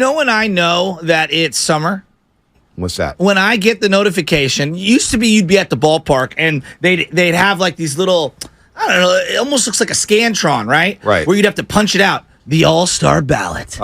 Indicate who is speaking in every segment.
Speaker 1: When I know that it's summer?
Speaker 2: What's that?
Speaker 1: When I get the notification, used to be you'd be at the ballpark and they'd have like these little, I don't know, it almost looks like a Scantron, right?
Speaker 2: Right.
Speaker 1: Where you'd have to punch it out. The All-Star ballot.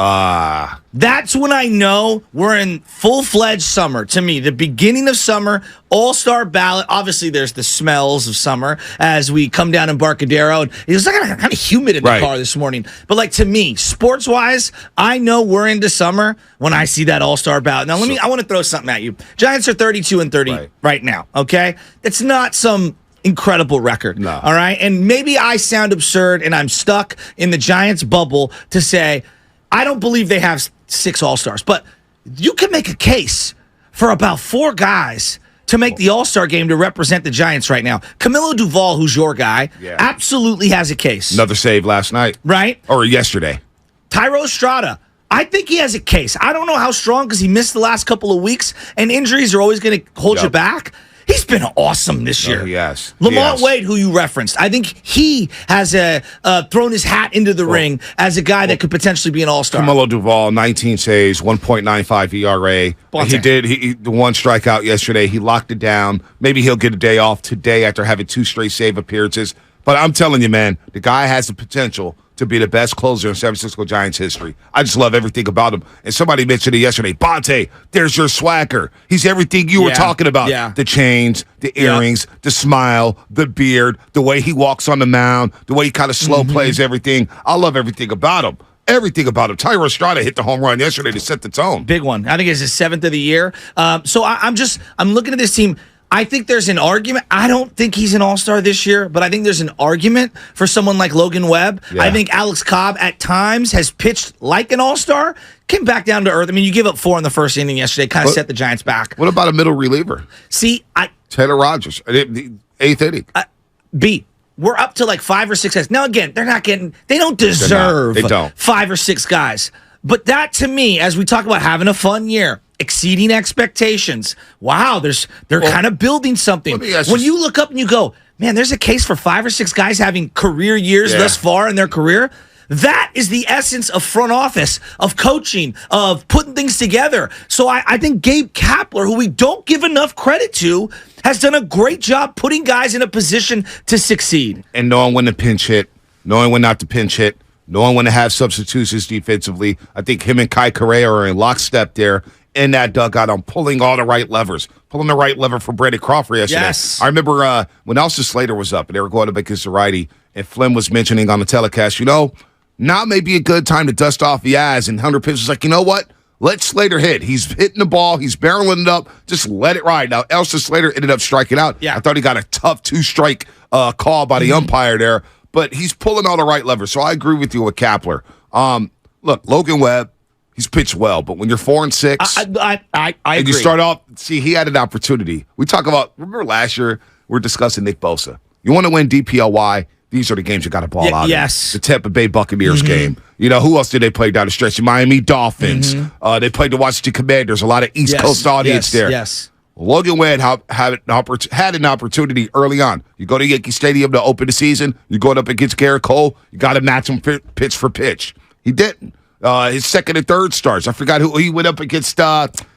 Speaker 1: That's when I know we're in full-fledged summer. To me, the beginning of summer, All-Star ballot. Obviously, there's the smells of summer as we come down Embarcadero. And it was like kind of humid in the car this morning. But like to me, sports-wise, I know we're into summer when I see that All-Star ballot. Now, I want to throw something at you. Giants are 32-30 right now, okay? It's not some incredible record.
Speaker 2: No.
Speaker 1: All right. And maybe I sound absurd and I'm stuck in the Giants bubble to say, I don't believe they have 6 All-Stars, but you can make a case for about 4 guys to make the All-Star game to represent the Giants right now. Camilo Duvall, who's your guy, absolutely has a case.
Speaker 2: Another save last night.
Speaker 1: Right?
Speaker 2: Or yesterday.
Speaker 1: Tyro Estrada. I think he has a case. I don't know how strong because he missed the last couple of weeks and injuries are always going to hold you back. He's been awesome this year.
Speaker 2: Yes.
Speaker 1: Lamont Wade, who you referenced, I think he has thrown his hat into the ring as a guy that could potentially be an all-star.
Speaker 2: Camilo Duvall, 19 saves, 1.95 ERA. He the one strikeout yesterday. He locked it down. Maybe he'll get a day off today after having 2 straight save appearances. But I'm telling you, man, the guy has the potential to be the best closer in San Francisco Giants history. I just love everything about him. And somebody mentioned it yesterday. Bonte, there's your swagger. He's everything you were talking about.
Speaker 1: Yeah.
Speaker 2: The chains, the earrings, the smile, the beard, the way he walks on the mound, the way he kind of slow plays everything. I love everything about him. Everything about him. Tyro Estrada hit the home run yesterday to set the tone.
Speaker 1: Big one. I think it's his 7th of the year. So I'm looking at this team. I think there's an argument. I don't think he's an all-star this year, but I think there's an argument for someone like Logan Webb. Yeah. I think Alex Cobb at times has pitched like an all-star, came back down to earth. I mean, you give up 4 in the first inning yesterday, kind of set the Giants back.
Speaker 2: What about a middle reliever?
Speaker 1: See,
Speaker 2: Taylor Rogers, the 8th inning.
Speaker 1: We're up to like 5 or 6 guys. Now, again, they don't deserve 5 or 6 guys. But that, to me, as we talk about having a fun year, exceeding expectations. Wow, they're kind of building something. When you look up and you go, man, there's a case for 5 or 6 guys having career years thus far in their career. That is the essence of front office, of coaching, of putting things together. So I think Gabe Kapler, who we don't give enough credit to, has done a great job putting guys in a position to succeed.
Speaker 2: And knowing when to pinch hit, knowing when not to pinch hit, knowing when to have substitutions defensively. I think him and Kai Correa are in lockstep there in that dugout on pulling all the right levers. Pulling the right lever for Brandon Crawford yesterday.
Speaker 1: Yes.
Speaker 2: I remember when Elsa Slater was up and they were going up against the righty, and Flynn was mentioning on the telecast, now may be a good time to dust off Yaz. And Hunter Pitts was like, you know what? Let Slater hit. He's hitting the ball. He's barreling it up. Just let it ride. Now, Elsa Slater ended up striking out.
Speaker 1: Yeah.
Speaker 2: I thought he got a tough 2-strike call by the umpire there. But he's pulling all the right levers. So I agree with you with Kapler. Look, Logan Webb, he's pitched well. But when you're 4-6,
Speaker 1: I
Speaker 2: and
Speaker 1: agree.
Speaker 2: you start off, he had an opportunity. We talk about, remember last year, we were discussing Nick Bosa. You want to win DPLY, these are the games you got to ball out.
Speaker 1: Yes.
Speaker 2: The Tampa Bay Buccaneers game. Who else did they play down the stretch? The Miami Dolphins. They played the Washington Commanders. A lot of East Coast audience there.
Speaker 1: Yes.
Speaker 2: Logan Webb had an opportunity early on. You go to Yankee Stadium to open the season. You're going up against Garrett Cole. You got to match him pitch for pitch. He didn't. His second and third starts. I forgot who he went up against.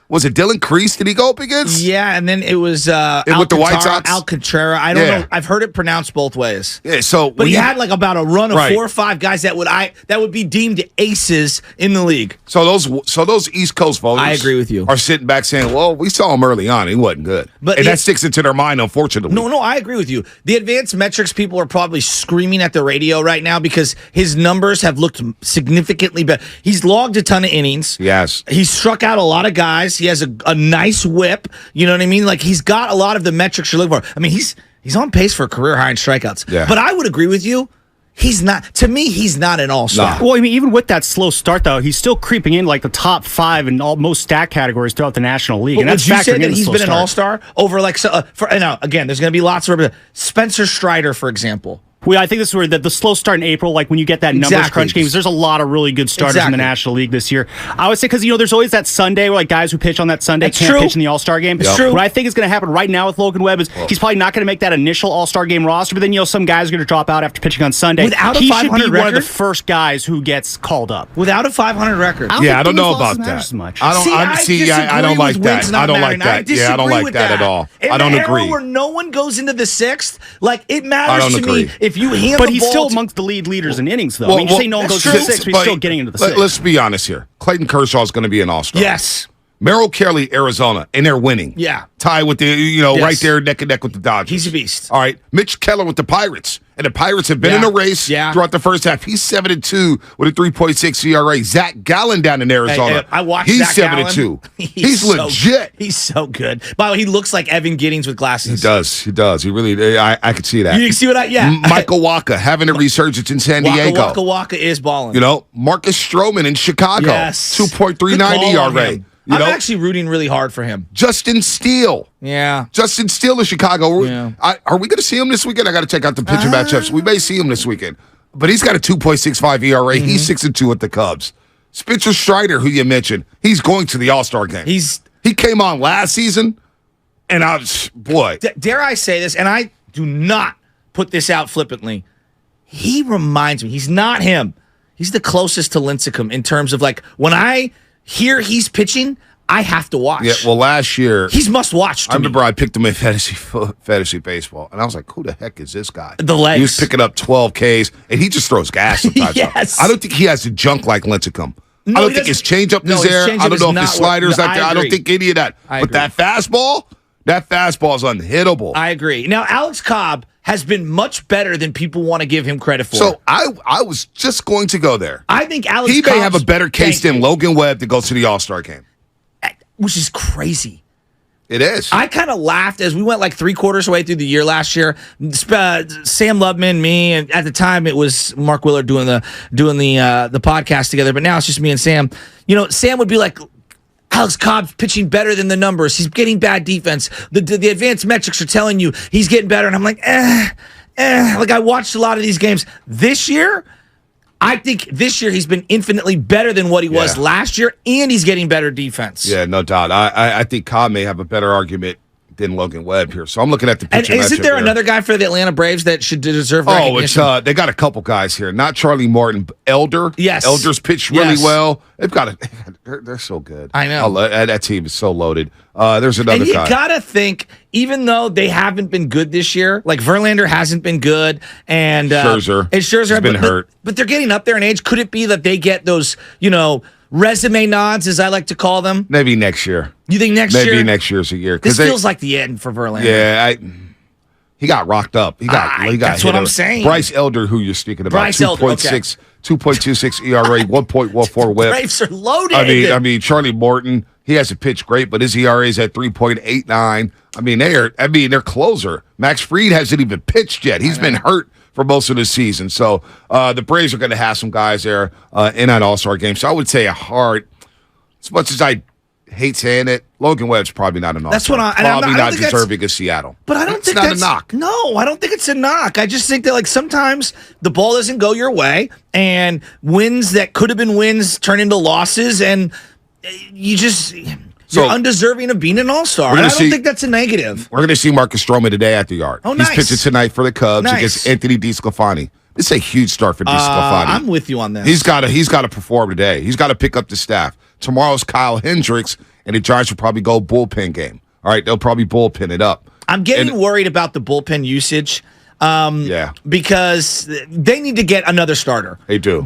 Speaker 2: Was it Dylan Crease? Did he go up against?
Speaker 1: Yeah, and then it was
Speaker 2: with the White Sox?
Speaker 1: Alcantara. I don't know. I've heard it pronounced both ways.
Speaker 2: Yeah, but
Speaker 1: he had like about a run of 4 or 5 guys that would be deemed aces in the league.
Speaker 2: So those East Coast voters,
Speaker 1: I agree with you,
Speaker 2: are sitting back saying, "Well, we saw him early on; he wasn't good," and that sticks into their mind, unfortunately.
Speaker 1: No, I agree with you. The advanced metrics people are probably screaming at the radio right now because his numbers have looked significantly better. He's logged a ton of innings.
Speaker 2: Yes,
Speaker 1: he's struck out a lot of guys. He has a nice whip. You know what I mean? Like he's got a lot of the metrics you're looking for. I mean, he's on pace for a career high in strikeouts.
Speaker 2: Yeah.
Speaker 1: But I would agree with you. He's not. To me, he's not an all-star.
Speaker 2: No.
Speaker 3: Well, I mean, even with that slow start, though, he's still creeping in like the top 5 in most stat categories throughout the National League.
Speaker 1: But
Speaker 3: and that's
Speaker 1: would you say
Speaker 3: factoring
Speaker 1: that
Speaker 3: in
Speaker 1: he's been an all-star over like again? There's going to be lots of Spencer Strider, for example.
Speaker 3: Well, I think this is where the slow start in April, like when you get that numbers crunch games, there's a lot of really good starters in the National League this year. I would say because, there's always that Sunday where like guys who pitch on that Sunday can't pitch in the All-Star game.
Speaker 1: It's true.
Speaker 3: What I think is going to happen right now with Logan Webb is he's probably not going to make that initial All-Star game roster, but then, some guys are going to drop out after pitching on Sunday.
Speaker 1: Without a 500
Speaker 3: he should be
Speaker 1: record?
Speaker 3: one of the first guys who gets called up.
Speaker 1: Without a 500 record.
Speaker 2: I don't know about that. I don't like that. I don't like that. Yeah, I don't like that at all. I don't agree.
Speaker 1: Where no one goes into the sixth, like it matters to me if you hand the ball.
Speaker 3: But he's still amongst the leaders in innings, though. You say no one goes to the sixth, but he's still getting into the sixth.
Speaker 2: Let's be honest here. Clayton Kershaw is going to be an all-star.
Speaker 1: Yes.
Speaker 2: Merrill Kelly, Arizona, and they're winning.
Speaker 1: Yeah.
Speaker 2: Tie with the, right there, neck and neck with the Dodgers.
Speaker 1: He's a beast.
Speaker 2: All right. Mitch Keller with the Pirates. And the Pirates have been in a race throughout the first half. He's 7-2 with a 3.6 ERA. Zach Gallen down in Arizona.
Speaker 1: I watched
Speaker 2: He's
Speaker 1: Zach
Speaker 2: 7-2.
Speaker 1: He's
Speaker 2: legit.
Speaker 1: He's so good. By the way, he looks like Evan Giddings with glasses.
Speaker 2: He does. He really, I could see that.
Speaker 1: You see what
Speaker 2: Michael Waka having a resurgence in San Diego.
Speaker 1: Waka is balling.
Speaker 2: Marcus Stroman in Chicago.
Speaker 1: Yes.
Speaker 2: 2.39 ERA.
Speaker 1: I'm actually rooting really hard for him.
Speaker 2: Justin Steele.
Speaker 1: Yeah.
Speaker 2: Justin Steele in Chicago.
Speaker 1: Yeah.
Speaker 2: Are we going to see him this weekend? I got to check out the pitcher matchups. We may see him this weekend. But he's got a 2.65 ERA. Mm-hmm. He's 6-2 at the Cubs. Spencer Strider, who you mentioned, he's going to the All-Star game. He came on last season, and I was, boy.
Speaker 1: Dare I say this, and I do not put this out flippantly. He reminds me, he's not him. He's the closest to Lincecum in terms of like, when I hear he's pitching, I have to watch.
Speaker 2: Yeah, well, last year
Speaker 1: he's must watch.
Speaker 2: I remember I picked him in fantasy baseball, and I was like, "Who the heck is this guy?"
Speaker 1: The legs.
Speaker 2: He was picking up 12 Ks, and he just throws gas sometimes.
Speaker 1: Yes.
Speaker 2: I don't think he has the junk like Lincecum.
Speaker 1: No,
Speaker 2: I don't think his changeup is there. I don't know if his sliders like there. I don't think any of that. But that fastball is unhittable.
Speaker 1: I agree. Now, Alex Cobb has been much better than people want to give him credit for.
Speaker 2: So I was just going to go there.
Speaker 1: I think Alex
Speaker 2: Cobb may have a better case than Logan Webb to go to the All-Star game.
Speaker 1: Which is crazy.
Speaker 2: It is.
Speaker 1: I kind of laughed as we went like 3/4 away through the year last year. Sam Lubman, me, and at the time it was Mark Willard doing the podcast together. But now it's just me and Sam. Sam would be like, Alex Cobb's pitching better than the numbers. He's getting bad defense. The advanced metrics are telling you he's getting better. And I'm like, Like I watched a lot of these games this year. I think this year he's been infinitely better than what he was last year, and he's getting better defense.
Speaker 2: Yeah, no doubt. I think Cobb may have a better argument than Logan Webb here. So I'm looking at the pitcher.
Speaker 1: And isn't there another guy for the Atlanta Braves that should deserve recognition?
Speaker 2: They got a couple guys here. Not Charlie Morton, Elder.
Speaker 1: Yes.
Speaker 2: Elder's pitched really well. They're so good.
Speaker 1: I know.
Speaker 2: That team is so loaded. There's another guy.
Speaker 1: And you got to think, even though they haven't been good this year, like Verlander hasn't been good, and
Speaker 2: Scherzer
Speaker 1: has
Speaker 2: been hurt.
Speaker 1: But they're getting up there in age. Could it be that they get those, resume nods, as I like to call them?
Speaker 2: Maybe next year.
Speaker 1: You think next year?
Speaker 2: Maybe next year's a year.
Speaker 1: This feels like the end for Verlander.
Speaker 2: Yeah, he got rocked up. He got
Speaker 1: that's what I'm saying.
Speaker 2: Bryce Elder, who you're speaking about, 2.26 ERA, 1.14 WHIP.
Speaker 1: Braves are loaded.
Speaker 2: I mean, Charlie Morton, he hasn't pitched great, but his ERA is at 3.89. Their closer, Max Fried, hasn't even pitched yet. He's been hurt for most of the season. So the Braves are going to have some guys there in that All-Star game. So I would say as much as I hate saying it, Logan Webb's probably not an All-Star.
Speaker 1: That's what
Speaker 2: I'm not deserving of Seattle.
Speaker 1: But I don't think
Speaker 2: that's
Speaker 1: a
Speaker 2: knock.
Speaker 1: No, I don't think it's a knock. I just think that sometimes the ball doesn't go your way, and wins that could have been wins turn into losses, and you're undeserving of being an All-Star. And I don't think that's a negative.
Speaker 2: We're going to see Marcus Stroman today at the Yard.
Speaker 1: Oh, nice.
Speaker 2: He's pitching tonight for the Cubs against Anthony DeSclafani. It's a huge start for DeSclafani.
Speaker 1: I'm with you on this.
Speaker 2: He's got to perform today. He's got to pick up the staff. Tomorrow's Kyle Hendricks, and the Giants will probably go bullpen game. All right, they'll probably bullpen it up.
Speaker 1: I'm getting worried about the bullpen usage. Because they need to get another starter.
Speaker 2: They do.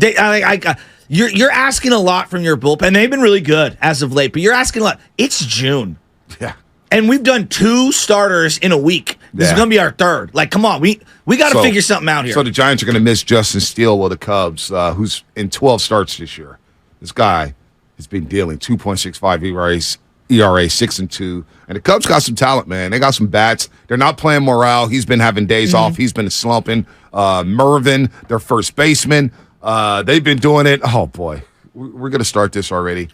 Speaker 1: You're asking a lot from your bullpen. They've been really good as of late, but you're asking a lot. It's June.
Speaker 2: Yeah.
Speaker 1: And we've done 2 starters in a week. This is going to be our third. Like, come on, we got to figure something out here.
Speaker 2: So the Giants are going to miss Justin Steele with the Cubs, who's in 12 starts this year. This guy has been dealing 2.65 ERA 6-2, and the Cubs got some talent, man. They got some bats. They're not playing Morale. He's been having days off. He's been slumping. Mervin, their first baseman, they've been doing it. Oh boy, we're going to start this already.